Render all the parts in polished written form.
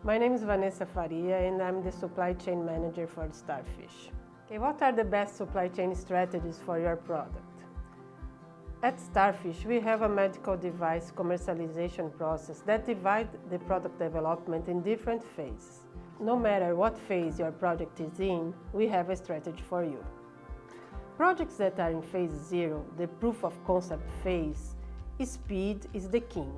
My name is Vanessa Faria and I'm the supply chain manager for StarFish. Okay, what are the best supply chain strategies for your product? At StarFish, we have a medical device commercialization process that divides the product development in different phases. No matter what phase your project is in, we have a strategy for you. Projects that are in phase 0, the proof of concept phase, speed is the king.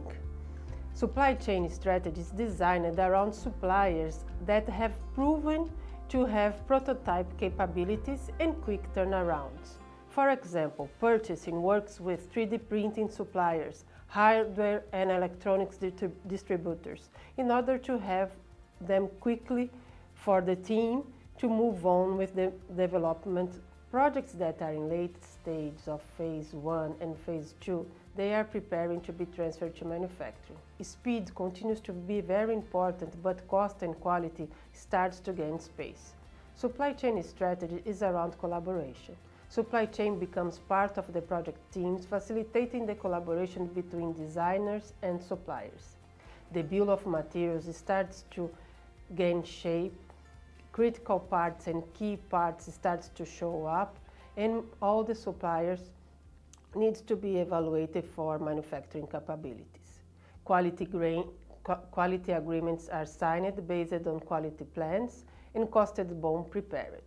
Supply chain strategy is designed around suppliers that have proven to have prototype capabilities and quick turnarounds. For example, purchasing works with 3D printing suppliers, hardware and electronics distributors, in order to have them quickly for the team to move on with the development. Projects that are in late stage of phase 1 and phase 2, they are preparing to be transferred to manufacturing. Speed continues to be very important, but cost and quality starts to gain space. Supply chain strategy is around collaboration. Supply chain becomes part of the project teams, facilitating the collaboration between designers and suppliers. The bill of materials starts to gain shape, critical parts and key parts starts to show up, and all the suppliers needs to be evaluated for manufacturing capabilities. Quality agreements are signed based on quality plans and costed bond prepared.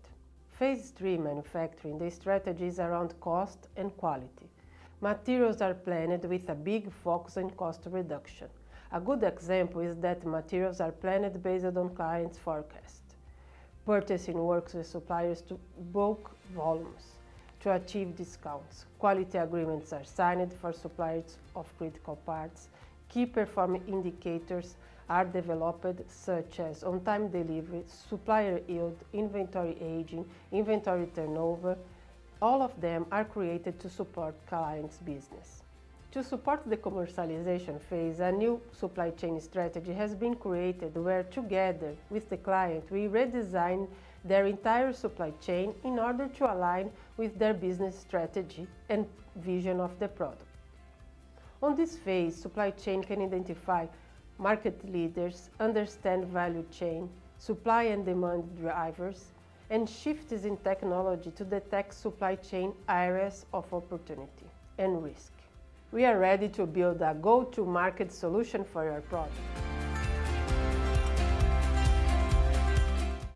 Phase 3 manufacturing, the strategy is around cost and quality. Materials are planned with a big focus on cost reduction. A good example is that materials are planned based on clients' forecast. Purchasing works with suppliers to bulk volumes to achieve discounts. Quality agreements are signed for suppliers of critical parts. Key performance indicators are developed, such as on-time delivery, supplier yield, inventory aging, inventory turnover. All of them are created to support clients' business. To support the commercialization phase, a new supply chain strategy has been created where, together with the client, we redesign their entire supply chain in order to align with their business strategy and vision of the product. On this phase, supply chain can identify market leaders, understand value chain, supply and demand drivers, and shifts in technology to detect supply chain areas of opportunity and risk. We are ready to build a go-to-market solution for your product.